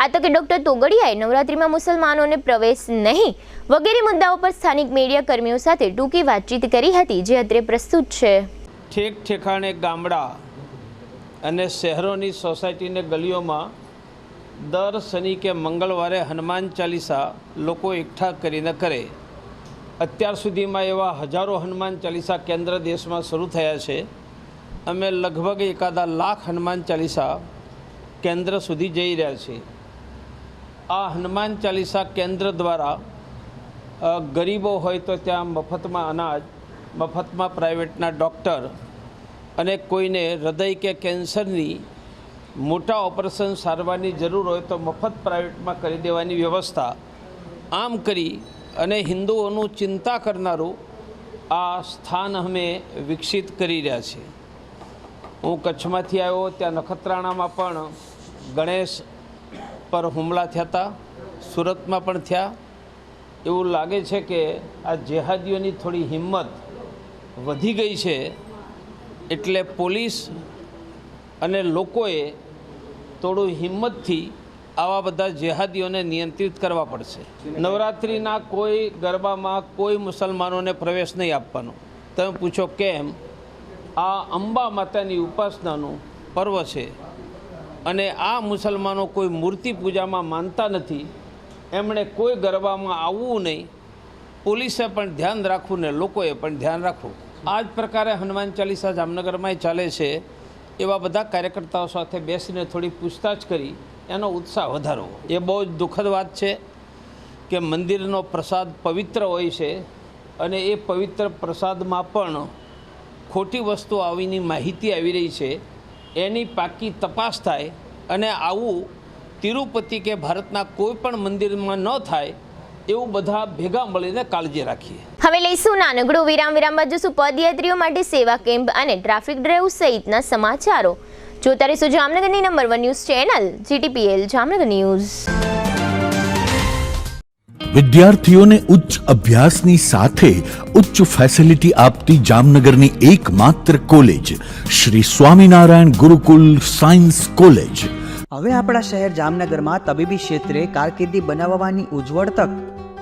આ તકે ડોક્ટર તોગડિયાએ નવરાત્રીમાં મુસલમાનોને પ્રવેશ નહીં વગેરે મુદ્દાઓ પર સ્થાનિક મીડિયા કર્મીઓ સાથે ટૂંકી વાતચીત કરી હતી, જે અત્રે પ્રસ્તુત છે. ઠેક ઠેકાણે ગામડા અને શહેરોની સોસાયટીને ગલીઓમાં દર શનિ કે મંગળવારે હનુમાન ચાલીસા લોકો એકઠા કરીને કરે. અત્યાર સુધીમાં એવા હજારો હનુમાન ચાલીસા કેન્દ્ર દેશમાં શરૂ થયા છે. અમે લગભગ એકાદા લાખ હનુમાન ચાલીસા કેન્દ્ર સુધી જઈ રહ્યા છીએ. આ હનુમાન ચાલીસા કેન્દ્ર દ્વારા ગરીબો હોય તો ત્યાં મફતમાં અનાજ, મફતમાં પ્રાઇવેટના ડૉક્ટર અને કોઈને હૃદય કે કેન્સરની મોટા ઓપરેશન સારવારની જરૂર હોય તો મફત પ્રાઇવેટમાં કરી દેવાની વ્યવસ્થા. આમ કરી અને હિન્દુઓનું ચિંતા કરનારું આ સ્થાન અમે વિકસિત કરી રહ્યા છીએ. હું કચ્છમાંથી આવ્યો, ત્યાં નખત્રાણામાં પણ ગણેશ પર હુમલા થયા હતા, સુરતમાં પણ થયા. એવું લાગે છે કે આ જેહાદીઓની થોડી હિંમત વધી ગઈ છે, એટલે પોલીસ અને લોકોએ થોડું હિંમતથી આવા બધા જેહાદીઓને નિયંત્રિત કરવા પડશે. નવરાત્રિના કોઈ ગરબામાં કોઈ મુસલમાનોને પ્રવેશ નહીં આપવાનો. તમે પૂછો કેમ? આ અંબા માતાની ઉપાસનાનું પર્વ છે અને આ મુસલમાનો કોઈ મૂર્તિ પૂજામાં માનતા નથી. એમણે કોઈ ગરબામાં આવવું નહીં. પોલીસે પણ ધ્યાન રાખવું ને લોકોએ પણ ધ્યાન રાખવું. આ જ પ્રકારે હનુમાન ચાલીસા જામનગરમાં ચાલે છે. એવા બધા કાર્યકર્તાઓ સાથે બેસીને થોડી પૂછતાછ કરી એનો ઉત્સાહ વધારવો એ બહુ જ દુઃખદ વાત છે કે મંદિરનો પ્રસાદ પવિત્ર હોય છે અને એ પવિત્ર પ્રસાદમાં પણ ખોટી વસ્તુ આવીની માહિતી આવી રહી છે. એની પાકી તપાસ થાય અને આવું તિરુપતિ કે ભારતના કોઈ પણ મંદિરમાં ન થાય એવું બધા ભેગા મળીને કાળજી રાખીએ. હવે લઈશું નાનકડો વિરામ. બાદ જોશું પદયાત્રીઓ માટે સેવા કેમ્પ અને ટ્રાફિક ડ્રાઈવ સહિતના સમાચારો. જોતા રહીશું જામનગરની number 1 news channel GTPL Jamnagar news. વિદ્યાર્થીઓને ઉચ્ચ અભ્યાસની સાથે ઉચ્ચ ફેસિલિટી આપતી જામનગરની એકમાત્ર college Shri Swaminarayan Gurukul science college. હવે આપણા શહેર જામનગરમાં તબીબી ક્ષેત્રે કારકિર્દી બનાવવાની ઉજ્જવળ તક.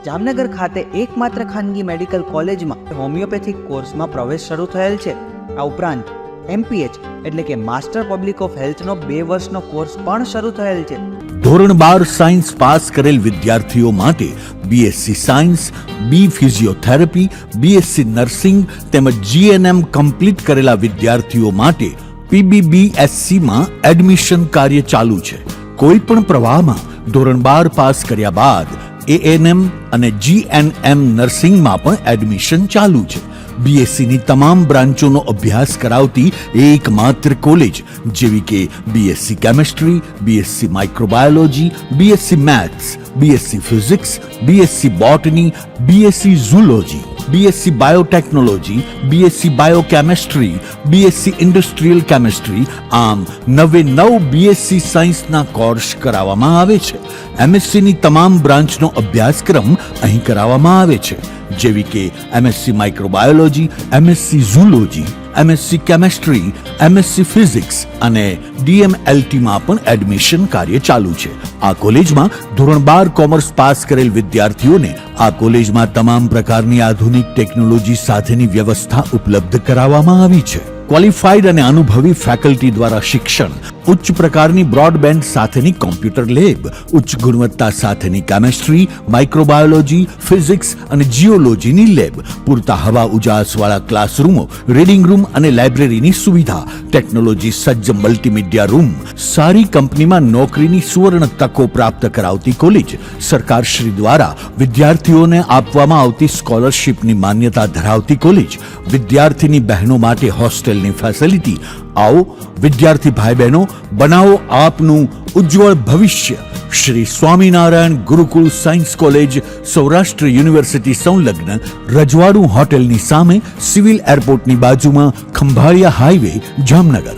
જામનગર ખાતે એકમાત્ર ખાનગી મેડિકલ કોલેજમાં હોમિયોપેથિક કોર્સમાં પ્રવેશ શરૂ થયેલ છે. આ ઉપરાંત MPH એટલે કે માસ્ટર પબ્લિક ઓફ હેલ્થનો 2 વર્ષનો કોર્સ પણ શરૂ થયેલ છે. ધોરણ 12 સાયન્સ પાસ કરેલ વિદ્યાર્થીઓ માટે BSc science, B physiotherapy, BSc nursing તેમજ GNM કમ્પ્લીટ કરેલા વિદ્યાર્થીઓ માટે PBBSc માં એડમિશન કાર્ય ચાલુ છે. કોઈ પણ પ્રવાહમાં ધોરણ 12 પાસ કર્યા બાદ ANM અને GNM નર્સિંગમાં પણ એડમિશન ચાલુ છે. BSc ની તમામ બ્રાન્ચોનો અભ્યાસ કરાવતી એકમાત્ર કોલેજ જેવી કે BSc chemistry, BSc microbiology, BSc maths, BSc physics, BSc બોટની, BSc zoology, BSc biotechnology, BSc બાયોકેમેસ્ટ્રી, BSc industrial chemistry આમ 9 BSc સાયન્સના કોર્સ કરાવવામાં આવે છે. MSc ની તમામ બ્રાન્ચનો અભ્યાસક્રમ અહીં કરાવવામાં આવે છે જેવી કે MSc microbiology, MSc zoology, MSc chemistry, MSc physics અને DMLT માં પણ એડમિશન કાર્ય ચાલુ છે. આ કોલેજમાં ધોરણ 12 કોમર્સ પાસ કરેલ વિદ્યાર્થીઓને આ કોલેજમાં તમામ પ્રકારની આધુનિક ટેકનોલોજી સાથેની વ્યવસ્થા ઉપલબ્ધ કરાવવામાં આવી છે. ક્વોલિફાઈડ અને અનુભવી ફેકલ્ટી દ્વારા શિક્ષણ, ઉચ્ચ પ્રકારની બ્રોડબેન્ડ સાથેની કોમ્પ્યુટર લેબ, ઉચ્ચ ગુણવત્તા સાથેની કેમેસ્ટ્રી, માઇક્રોબાયોલોજી, ફિઝિક્સ અને જીઓલોજીની લેબ, પૂરતા હવા ઉજાસવાળા ક્લાસરૂમો, રીડિંગ રૂમ અને લાઇબ્રેરીની સુવિધા, ટેકનોલોજી સજ્જ મલ્ટીમીડિયા રૂમ, સારી કંપનીમાં નોકરીની સુવર્ણ તકો પ્રાપ્ત કરાવતી કોલેજ, સરકાર શ્રી દ્વારા વિદ્યાર્થીઓને આપવામાં આવતી સ્કોલરશિપની માન્યતા ધરાવતી કોલેજ, વિદ્યાર્થીની બહેનો માટે હોસ્ટેલની ફેસિલિટી. આવો વિદ્યાર્થી ભાઈ બહેનો, બનાવો આપનું ઉજ્જવળ ભવિષ્ય. Shri Swaminarayan Gurukul science college, Saurashtra university સંલગ્ન રજવાડું હોટેલની સામે, સિવિલ એરપોર્ટની બાજુમાં, ખંભાળિયા હાઈવે, જામનગર.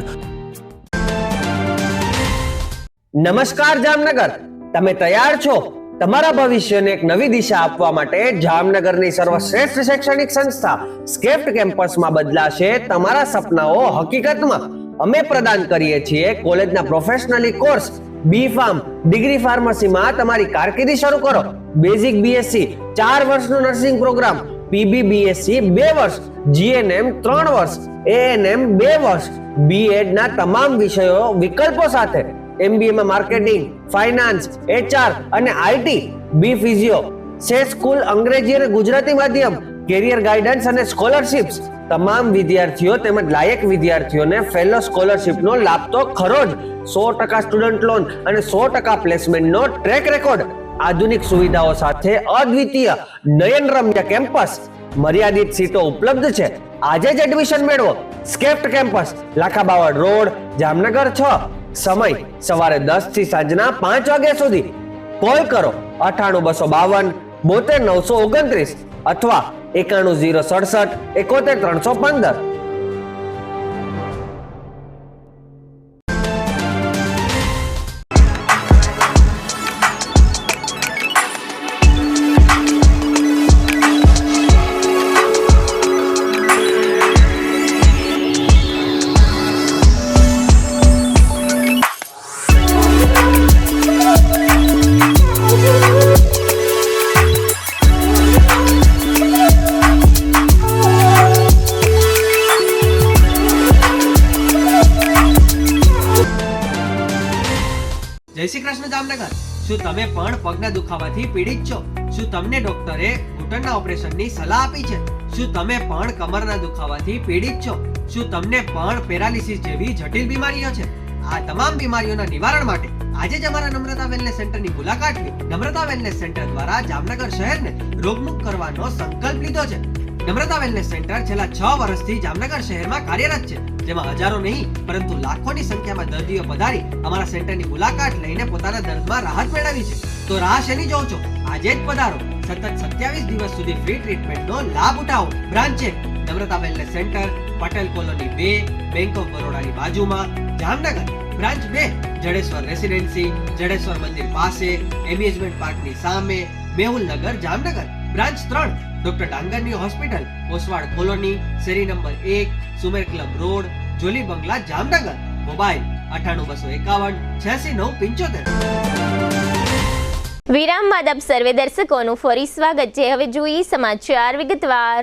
નમસ્કાર જામનગર, તમે તૈયાર છો તમારા ભવિષ્યને એક નવી દિશા આપવા માટે? જામનગરની સર્વશ્રેષ્ઠ શૈક્ષણિક સંસ્થા સ્કેપ્ટ કેમ્પસમાં બદલાશે તમારા સપનાઓ હકીકતમાં. અમે પ્રદાન કરીએ છીએ કોલેજના પ્રોફેશનલી કોર્સ B.Pharm, ડિગ્રી ફાર્મસીમાં તમારી કારકિર્દી શરૂ કરો. બેઝિક BSc 4 વર્ષનો નર્સિંગ પ્રોગ્રામ, PBBSc 2 વર્ષ, GNM 3 વર્ષ, ANM 2 વર્ષ, બીએડના તમામ વિષયો વિકલ્પો સાથે, એમબીએમાં માર્કેટિંગ, ફાઇનાન્સ, એચઆર અને આઈટી, બી ફિઝિયો, સે સ્કૂલ અંગ્રેજી અને ગુજરાતી માધ્યમ, કેરિયર ગાઈડન્સ અને સ્કોલરશિપ્સ. તમામ વિદ્યાર્થીઓ તેમજ લાયક વિદ્યાર્થીઓને ફેલો સ્કોલરશિપનો લાભ તો ખરો જ. 100% સ્ટુડન્ટ લોન અને 100% પ્લેસમેન્ટનો ટ્રેક રેકોર્ડ. આધુનિક સુવિધાઓ સાથે અદ્વિતીય નયનરમ્ય કેમ્પસ. મર્યાદિત સીટો ઉપલબ્ધ છે. આજે જ એડમિશન મેળવો. સ્કેપ્ટ કેમ્પસ, લાખાબાવડ રોડ, જામનગર 6. સમય સવારે 10 થી સાંજના 5 વાગ્યા સુધી. કોલ કરો 98 252 72 929 અથવા 91 067 71 315. જય શ્રી કૃષ્ણ જામનગર. શું તમે પણ પગના દુખાવાથી પીડિત છો? શું તમને ડોક્ટરે ઘૂંટણના ઓપરેશનની સલાહ આપી છે? શું તમે પણ કમરના દુખાવાથી પીડિત છો? શું તમને પણ પેરાલિસિસ જેવી જટિલ બીમારીઓ છે? આ તમામ બીમારીઓના નિવારણ માટે આજે જ અમારા નમ્રતા વેલનેસ સેન્ટરની મુલાકાત લો. નમ્રતા વેલનેસ સેન્ટર દ્વારા જામનગર શહેરને રોગમુક્ત કરવાનો સંકલ્પ લીધો છે. નમ્રતા વેલનેસ સેન્ટર છેલ્લા 6 વર્ષથી જામનગર શહેરમાં કાર્યરત છે, જેમાં હજારો નહીં પરંતુ લાખોની સંખ્યામાં દર્દીઓ પધારી અમારા સેન્ટરની મુલાકાત લઈને પોતાના દર્દમાં રાહત મેળવી છે. તો રાહ શેની જોવો છો? આજે જ પધારો. સતત 27 દિવસ સુધી ફ્રી ટ્રીટમેન્ટનો લાભ ઉઠાવો. બ્રાન્ચ છે Namrata wellness centre, Patel colony 2, bank of બરોડાની બાજુમાં, જામનગર. બ્રાન્ચ 2 જડેશ્વર રેસિડેન્સી, જડેશ્વર મંદિર પાસે, એમ્યુઝમેન્ટ પાર્કની સામે, મેહુલનગર, જામનગર. બ્રાન્ચ 3 ડોક્ટર ડાંગરની હોસ્પિટલ, ઓસવાડ કોલોની, શેરી number 1, Sumer club road, Jolly બંગલા, જામનગર. મોબાઈલ 98 251 86 975. વિરામ બાદ આપ સર્વે દર્શકોનું ફરી સ્વાગત છે. હવે જોઈએ સમાચાર વિગતવાર.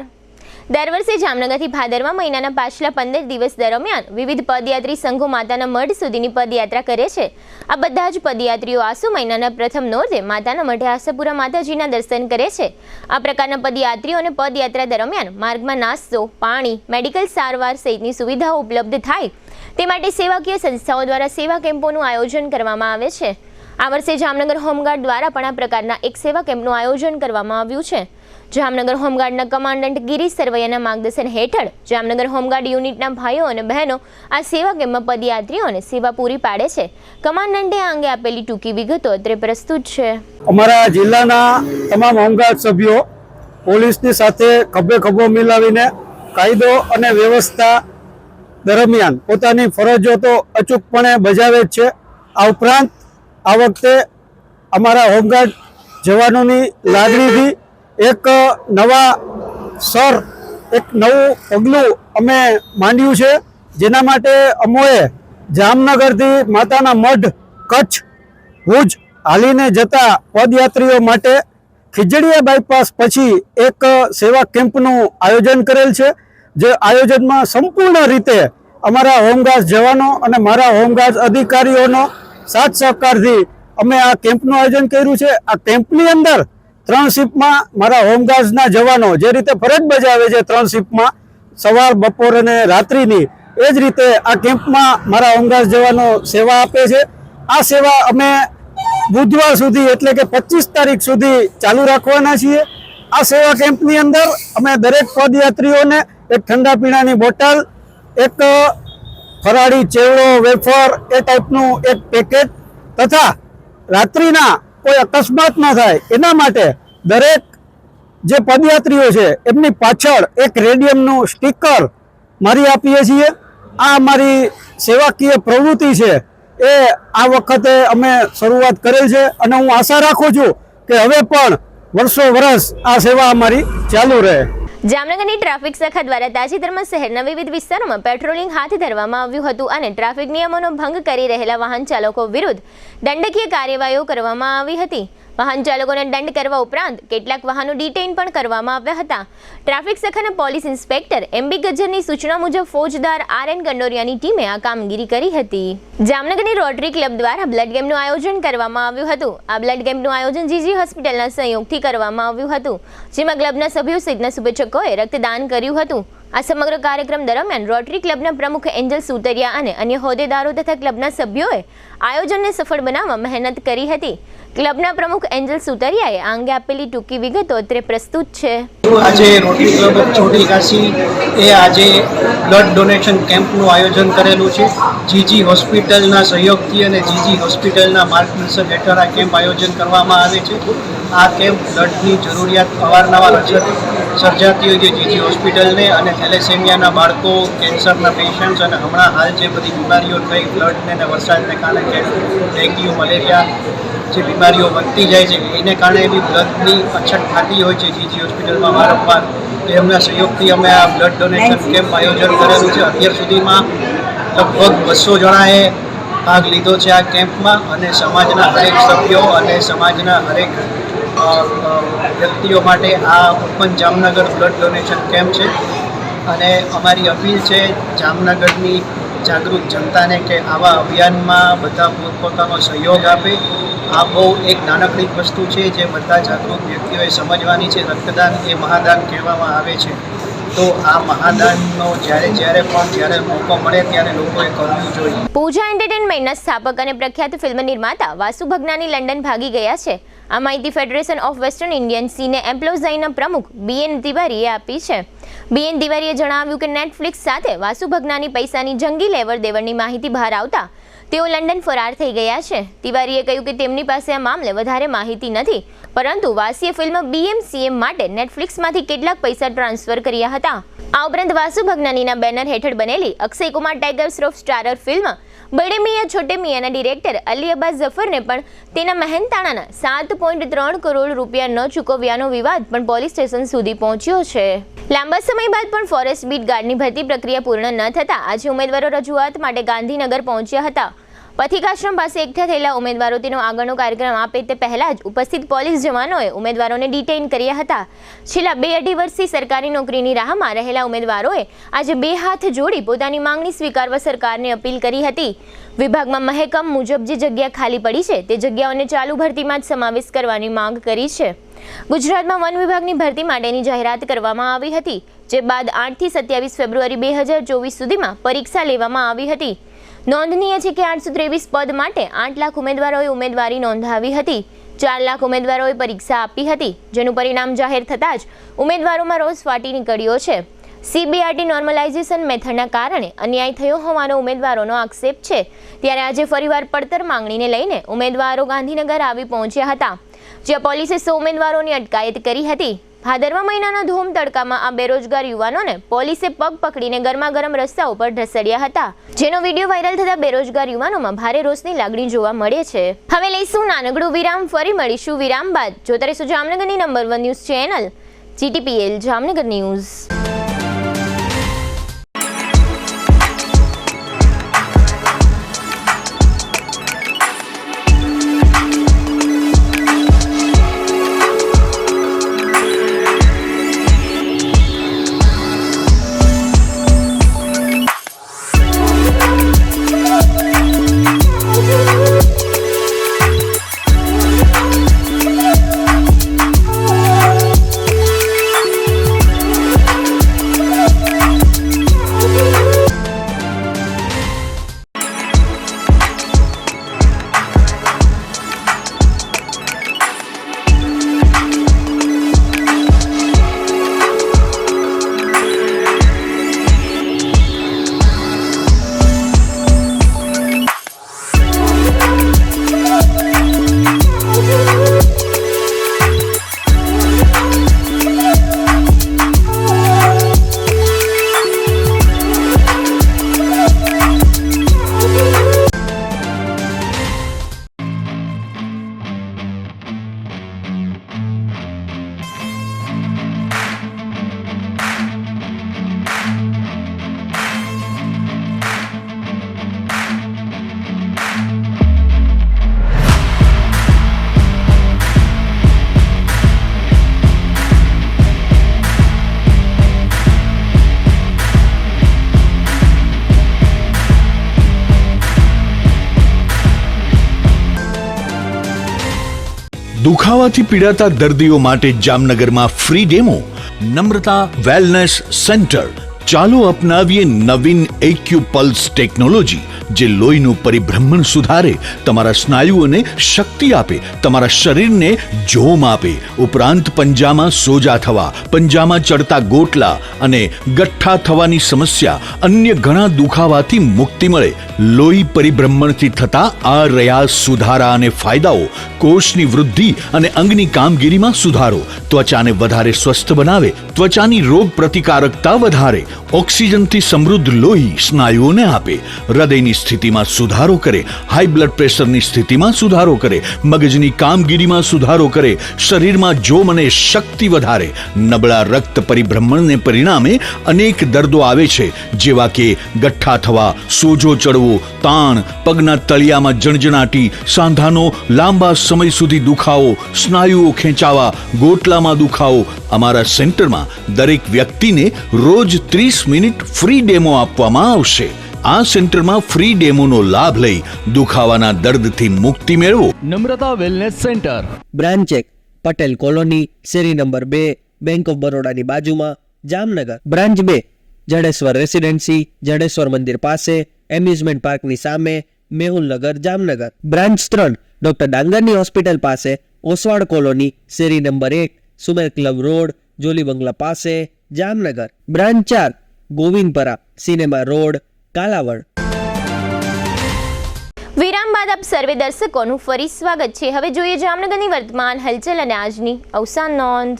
દર વર્ષે જામનગરથી ભાદરવા મહિનાના પાછલા 15 દિવસ દરમિયાન વિવિધ પદયાત્રી સંઘો માતાના મઢ સુધીની પદયાત્રા કરે છે. આ બધા જ પદયાત્રીઓ આસુ મહિનાના પ્રથમ નોરતે માતાના મઢે આશાપુરા માતાજીના દર્શન કરે છે. આ પ્રકારના પદયાત્રીઓને પદયાત્રા દરમિયાન માર્ગમાં નાસ્તો, પાણી, મેડિકલ સારવાર સહિતની સુવિધાઓ ઉપલબ્ધ થાય તે માટે સેવાકીય સંસ્થાઓ દ્વારા સેવા કેમ્પોનું આયોજન કરવામાં આવે છે. આ વર્ષે જામનગર હોમગાર્ડ દ્વારા પણ આ પ્રકારના એક સેવા કેમ્પનું આયોજન કરવામાં આવ્યું છે. જામનગર હોમગાર્ડના કમાન્ડન્ટ ગિરીશ સરવૈયાના માર્ગદર્શન હેઠળ જામનગર હોમગાર્ડ યુનિટના ભાઈઓ અને બહેનો આ સેવા કેમ્પમાં પદયાત્રીઓને સેવા પૂરી પાડે છે. કમાન્ડન્ટે આ અંગે આપેલી ટૂંકી વિગતો અત્રે પ્રસ્તુત છે. અમારા જિલ્લાના તમામ હોમગાર્ડ સભ્યો પોલીસની સાથે ખભે ખભો મિલાવીને કાયદો અને વ્યવસ્થા દરમિયાન પોતાની ફરજો તો અચૂકપણે બજાવે જ છે. આ ઉપરાંત આ વખતે અમારા હોમગાર્ડ જવાનોની લાગણીથી એક નવા એક નવું પગલું અમે માંડ્યું છે, જેના માટે અમોએ જામનગરથી માતાના મઢ, કચ્છ, ભુજ હાલીને જતા પદયાત્રીઓ માટે ખીજડીયા બાયપાસ પછી એક સેવા કેમ્પનું આયોજન કરેલ છે. જે આયોજનમાં સંપૂર્ણ રીતે અમારા હોમગાર્ડ જવાનો અને મારા હોમગાર્ડ અધિકારીઓનો સાથ સહકારથી અમે આ કેમ્પનું આયોજન કર્યું છે. આ કેમ્પની અંદર 3 શિફ્ટમાં મારા હોમગાર્ડના જવાનો જે રીતે ફરજ બજાવે છે 3 શિફ્ટમાં, સવાર, બપોર અને રાત્રિની, એ જ રીતે આ કેમ્પમાં મારા હોમગાર્ડ જવાનો સેવા આપે છે. આ સેવા અમે બુધવાર સુધી એટલે કે 25 તારીખ સુધી ચાલુ રાખવાના છીએ. આ સેવા કેમ્પની અંદર અમે દરેક પદયાત્રીઓને એક ઠંડા પીણાની બોટલ, એક ફરાળી ચેવડો, વેફર એ ટાઈપનું એક પેકેટ તથા રાત્રિના કોઈ અકસ્માત ન થાય એના માટે દરેક જે પદયાત્રીઓ છે એમની પાછળ એક રેડિયમનું સ્ટીકર મારી આપીએ છીએ. આ અમારી સેવાકીય પ્રવૃત્તિ છે એ આ વખતે અમે શરૂઆત કરેલ છે અને હું આશા રાખું છું કે હવે પણ વર્ષો વર્ષ આ સેવા અમારી ચાલુ રહે. જામનગરની ટ્રાફિક શાખા દ્વારા તાજેતરમાં શહેરના વિવિધ વિસ્તારોમાં પેટ્રોલિંગ હાથ ધરવામાં આવ્યું હતું અને ટ્રાફિક નિયમોનો ભંગ કરી રહેલા વાહન ચાલકો વિરુદ્ધ દંડકીય કાર્યવાહીઓ કરવામાં આવી હતી. વાહન ચાલકોને દંડ કરવા ઉપરાંત કેટલાક વાહનો ડિટેઇન પણ કરવામાં આવ્યા હતા. ટ્રાફિક શાખાના પોલીસ ઇન્સ્પેક્ટર MB ગજ્જરની સૂચના મુજબ ફોજદાર RN ગંડોરિયાની ટીમે આ કામગીરી કરી હતી. જામનગરની રોટરી ક્લબ દ્વારા બ્લડ કેમ્પનું આયોજન કરવામાં આવ્યું હતું. આ બ્લડ કેમ્પનું આયોજન જીજી હોસ્પિટલના સહયોગથી કરવામાં આવ્યું હતું, જેમાં ક્લબના સભ્યો સહિતના શુભેચ્છકોએ રક્તદાન કર્યું હતું. આ સમગ્ર કાર્યક્રમ દરમિયાન રોટરી ક્લબના પ્રમુખ એન્જલ સુતરિયા અને અન્ય હોદ્દેદારો તથા ક્લબના સભ્યોએ આયોજનને સફળ બનાવવા મહેનત કરી હતી. ક્લબના પ્રમુખ એન્જલ સુતરિયાએ આ અંગે આપેલી ટૂંકી વિગતો અત્રે પ્રસ્તુત છે. આજે રોટરી ક્લબ ઓફ ચોટી કાશી એ આજે બ્લડ ડોનેશન કેમ્પનું આયોજન કરેલું છે. જીજી હોસ્પિટલના સહયોગથી અને જીજી હોસ્પિટલના માર્ગદર્શન હેઠળ આ કેમ્પ આયોજન કરવામાં આવે છે. આ કેમ્પ બ્લડની જરૂરિયાત અવારનવાર સર્જાતી હોય છે જીજી હોસ્પિટલને, અને થેલેસેમિયાના બાળકો, કેન્સરના પેશન્ટ્સ અને હમણાં હાલ જે બધી બીમારીઓ થઈ બ્લડને અને વરસાદને કારણે જે ડેન્ગ્યુ, મલેરિયા જે બીમારીઓ વધતી જાય છે એને કારણે બી બ્લડની અછત થતી હોય છે જીજી હોસ્પિટલમાં વારંવાર. એમના સહયોગથી અમે આ બ્લડ ડોનેશન કેમ્પ આયોજન કરેલું છે. અત્યાર સુધીમાં લગભગ 200 જણાએ ભાગ લીધો છે આ કેમ્પમાં, અને સમાજના હરેક સભ્યો અને સમાજના હરેક વ્યક્તિઓ માટે આ open Jamnagar blood donation camp છે. અને અમારી અપીલ છે જામનગરની જાગૃત જનતાને કે આવા અભિયાનમાં બધા પોતપોતાનો સહયોગ આપે. આ બહુ એક નાનકડી વસ્તુ છે જે બધા જાગૃત વ્યક્તિઓએ સમજવાની છે. રક્તદાન એ મહાદાન કહેવામાં આવે છે, તો આ મહાદાનનો જ્યારે મોકો મળે ત્યારે લોકોએ કરવું જોઈએ. પૂજા એન્ટરટેનમેન્ટના સ્થાપક અને પ્રખ્યાત ફિલ્મ નિર્માતા વાસુ ભગનાની લંડન ભાગી ગયા છે. આ માહિતી ફેડરેશન ઓફ વેસ્ટર્ન ઇન્ડિયન સિને એમ્પ્લોઝાઈના પ્રમુખ BN તિવારીએ આપી છે. BN તિવારીએ જણાવ્યું કે નેટફ્લિક્સ સાથે વાસુ ભગનાની પૈસાની જંગી લેવડ દેવડની માહિતી બહાર આવતા તેઓ લંડન ફરાર થઈ ગયા છે. તિવારીએ કહ્યું કે તેમની પાસે આ મામલે વધારે માહિતી નથી, પરંતુ વાસીએ ફિલ્મ BMCM માટે નેટફ્લિક્સમાંથી કેટલાક પૈસા ટ્રાન્સફર કર્યા હતા. આ ઉપરાંત વાસુ ભગનાનીના બેનર હેઠળ બનેલી Akshay Kumar Tiger Shroff starrer film Bade Miyan Chhote મિયાંના ડિરેક્ટર અલી અબ્બાસ ઝફરને પણ તેના મહેનતાણાના 7.3 કરોડ રૂપિયા ન ચૂકવ્યાનો વિવાદ પણ પોલીસ સ્ટેશન સુધી પહોંચ્યો છે. લાંબા સમય બાદ પણ ફોરેસ્ટ બીટ ગાર્ડની ભરતી પ્રક્રિયા પૂર્ણ ન થતાં આજે ઉમેદવારો રજૂઆત માટે ગાંધીનગર પહોંચ્યા હતા. પથિકાશ્રમ પાસે એકઠા થયેલા ઉમેદવારો તેનો આગળનો કાર્યક્રમ આપે તે પહેલા જ ઉપસ્થિત પોલીસ જવાનોએ ઉમેદવારોને ડિટેઇન કર્યા હતા. છેલ્લા 2-2.5 વર્ષથી સરકારી નોકરીની રાહમાં રહેલા ઉમેદવારોએ આજે 2 હાથ જોડી પોતાની માંગણી સ્વીકારવા સરકારને અપીલ કરી હતી. વિભાગમાં મહેકમ મુજબ જે જગ્યા ખાલી પડી છે તે જગ્યાઓને ચાલુ ભરતીમાં જ સમાવેશ કરવાની માંગ કરી છે. ગુજરાતમાં વન વિભાગની ભરતી માટેની જાહેરાત કરવામાં આવી હતી, જે બાદ 8 થી 27 ફેબ્રુઆરી 2024 સુધીમાં પરીક્ષા લેવામાં આવી હતી. નોંધનીય છે કે 823 પદ માટે 8 લાખ ઉમેદવારોએ ઉમેદવારી નોંધાવી હતી. 4 લાખ ઉમેદવારોએ પરીક્ષા આપી હતી, જેનું પરિણામ જાહેર થતાં જ ઉમેદવારોમાં રોષ ફાટી નીકળ્યો છે. CBRT નોર્મલાઇઝેશન મેથડના કારણે અન્યાય થયો હોવાનો ઉમેદવારોનો આક્ષેપ છે. ત્યારે આજે ફરીવાર પડતર માંગણીને લઈને ઉમેદવારો ગાંધીનગર આવી પહોંચ્યા હતા, જ્યાં પોલીસે 100 ઉમેદવારોની અટકાયત કરી હતી. ભાદરવા મહિનાના ધોમ તડકામાં આ બેરોજગાર યુવાનોને પોલીસે પગ પકડીને ગરમાગરમ રસ્તા ઉપર ઢસડ્યા હતા, જેનો વિડીયો વાયરલ થતા બેરોજગાર યુવાનોમાં ભારે રોષની લાગણી જોવા મળે છે. હવે લઈશું નાનકડું વિરામ, ફરી મળીશું વિરામ બાદ. જોતા રહેશો જામનગરની number 1 news channel GTPL Jamnagar news. દુખાવાથી પીડાતા દર્દીઓ માટે જામનગરમાં free demo. Namrata wellness centre. ચાલો અપનાવીએ નવીન એક્યુ પલ્સ ટેકનોલોજી, જે લોહીનું પરિભ્રમણ સુધારે, તમારા સ્નાયુઓને શક્તિ આપે, તમારા શરીરને જોમ આપે. ઉપરાંત પંજામાં સોજા થવા, પંજામાં ચડતા ગોટલા અને ગઠ્ઠા થવાની સમસ્યા, અન્ય ઘણા દુખાવાથી મુક્તિ મળે. લોહી પરિભ્રમણથી થતા આ રહ્યા સુધારા અને ફાયદાઓ. કોષની વૃદ્ધિ અને અંગની કામગીરીમાં સુધારો, ત્વચાને વધારે સ્વસ્થ બનાવે, ત્વચાની રોગ પ્રતિકારકતા વધારે, ઓક્સિજનથી સમૃદ્ધ લોહી સ્નાયુઓને આપે, હૃદયની સ્થિતિમાં સુધારો કરે, હાઈ બ્લડ પ્રેશરની સ્થિતિમાં સુધારો કરે, મગજની કામગીરીમાં સુધારો કરે, શરીરમાં જોમ અને શક્તિ વધારે. નબળા રક્ત પરિભ્રમણને પરિણામે અનેક દર્દો આવે છે, જેવા કે ગઠ્ઠા થવા, સોજો ચડવો, તાણ, પગના તળિયામાં જણજણાટી, સાંધાનો લાંબા સમય સુધી દુખાવો, સ્નાયુઓ ખેંચાવા, ગોટલામાં દુખાવો. અમારા સેન્ટરમાં દરેક વ્યક્તિને રોજ 30 મિનિટ ફ્રી ડેમો આપવામાં આવશે. આ સેન્ટરમાં ફ્રી ડેમોનો લાભ લઈ દુખાવાના દર્દથી મુક્તિ મેળવો. Namrata wellness centre, branch 1, Patel colony, શેરી નંબર 2, બેંક ઓફ બરોડાની બાજુમાં, જામનગર. બ્રાન્ચ 2, જડેશ્વર રેસિડેન્સી, જડેશ્વર મંદિર પાસે, એમ્યુઝમેન્ટ પાર્કની સામે, મેહુલનગર, જામનગર. બ્રાન્ચ 3, ડોક્ટર ડાંગરની હોસ્પિટલ પાસે, ઓસવાડ કોલોની, શેરી number 1, Sumer club road, Jolly બંગલા પાસે, Jamnagar. Branch 4, Govindpara, cinema road, Kalavad. વિરામ બાદ આપ સર્વે દર્શકોનું ફરી સ્વાગત છે. હવે જોઈએ જામનગરની વર્તમાન હલચલ અને આજની અવસાન નોંધ.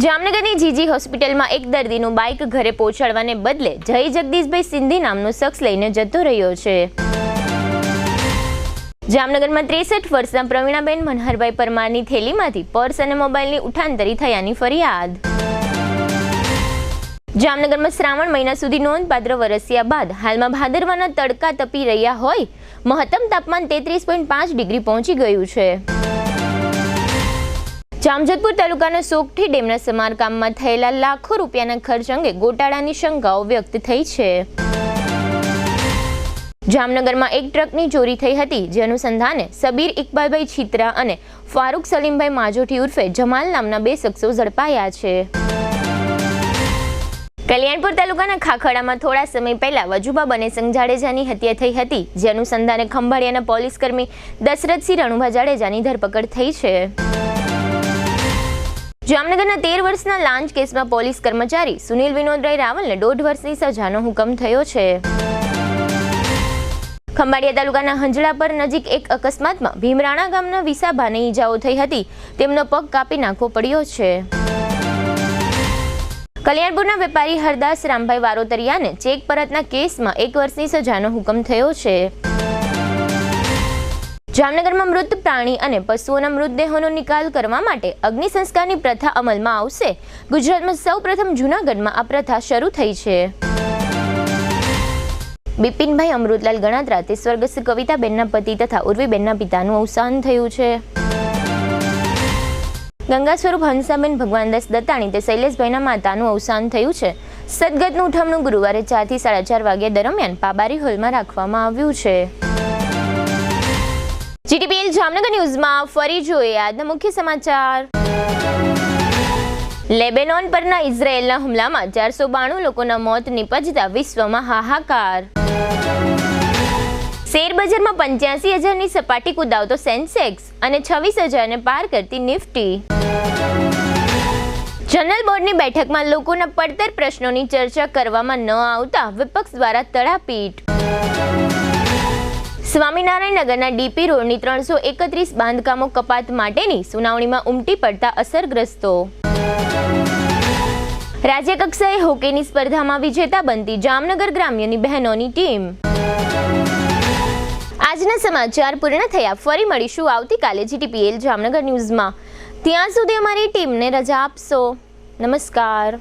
જામનગરની જીજી હોસ્પિટલમાં એક દર્દીનું બાઇક ઘરે પહોંચાડવાને બદલે જય જગદીશભાઈ સિંધી નામનો શખ્સ લઈને જતો રહ્યો છે. જામનગરમાં 63 વર્ષના પ્રવીણાબેન મનહરભાઈ પરમારની થેલીમાંથી પર્સ અને મોબાઈલની ઉઠાંતરી થયાની ફરિયાદ. જામનગરમાં શ્રાવણ મહિના સુધી નોંધપાત્ર વરસ્યા બાદ હાલમાં ભાદરવાના તડકા તપી રહ્યા હોય મહત્તમ તાપમાન 33.5 ડિગ્રી પહોંચી ગયું છે. જામજોધપુર તાલુકાના સોગઠી ડેમના સમારકામમાં થયેલા લાખો રૂપિયાના ખર્ચ અંગે ગોટાળાની શંકાઓ વ્યક્ત થઈ છે. જામનગરમાં એક ટ્રકની ચોરી થઈ હતી, જે અનુસંધાને સબીર ઇકબાલભાઈ છીત્રા અને ફારૂક સલીમભાઈ માજોઠી ઉર્ફે જમાલ નામના 2 શખ્સો ઝડપાયા છે. કલ્યાણપુર તાલુકાના ખાખડામાં થોડા સમય પહેલા વજુબા બનેસંગ જાડેજાની હત્યા થઈ હતી, જે અનુસંધાને ખંભાળિયાના પોલીસ કર્મી દશરથસિંહ રણુભા જાડેજાની ધરપકડ થઈ છે. જામનગરના 13 વર્ષના લાંચ કેસમાં પોલીસ કર્મચારી સુનિલ વિનોદરાય રાવલને 1.5 વર્ષની સજાનો હુકમ થયો છે. ખંભાળિયા તાલુકાના હંજળાપર નજીક એક અકસ્માતમાં ભીમરાણા ગામના વિસાભાને ઈજાઓ થઈ હતી, તેમનો પગ કાપી નાખવો પડ્યો છે. કલ્યાણપુરના વેપારી હરદાસ રામભાઈ વારોતરિયાને ચેક પરતના કેસમાં 1 વર્ષની સજાનો હુકમ થયો છે. જામનગરમાં મૃત પ્રાણી અને પશુઓના મૃતદેહોનો નિકાલ કરવા માટે અગ્નિ સંસ્કારની પ્રથા અમલમાં આવશે. ગુજરાતમાં સૌપ્રથમ જૂનાગઢમાં આ પ્રથા શરૂ થઈ છે. બિપિનભાઈ અમૃતલાલ ગણાત્રા તે સ્વર્ગસ્થ કવિતાબેનના પતિ તથા ઉર્વીબેનના પિતાનું અવસાન થયું છે. ગંગા સ્વરૂપ હંસાબેન ભગવાનદાસ દત્તાણી તે શૈલેષભાઈના માતાનું અવસાન થયું છે. સદગતનું ઉઠમણું ગુરુવારે 4 થી 4:30 વાગ્યા દરમિયાન પાબારી હોલમાં રાખવામાં આવ્યું છે. જીટીપીએલ જામનગર ન્યૂઝમાં ફરી જોઈએ આજના મુખ્ય સમાચાર. લેબેનોન પરના ઇઝરાયેલના હુમલામાં 492 લોકોના મોત નિપજતા વિશ્વમાં હાહાકાર. શેરબજારમાં 85,000ની સપાટી કુદાવતો સેન્સેક્સ અને 26,000ને પાર કરતી નિફ્ટી. જનરલ બોર્ડની બેઠકમાં લોકોના પડતર પ્રશ્નોની ચર્ચા કરવામાં ન આવતા વિપક્ષ દ્વારા તડાપીટ. સ્વામિનારાયણ નગરના ડીપી રોડની 331 બાંધકામો કપાત માટેની સુનાવણીમાં ઉમટી પડતા અસરગ્રસ્તો. રાજ્યકક્ષાએ હોકીની સ્પર્ધામાં વિજેતા બનતી જામનગર ગ્રામ્યની બહેનોની ટીમ. આજના સમાચાર પૂર્ણ થયા. ફરી મળીશું આવતીકાલે જીટીપીએલ જામનગર ન્યૂઝમાં. ત્યાં સુધી અમારી ટીમને રજા આપશો. નમસ્કાર.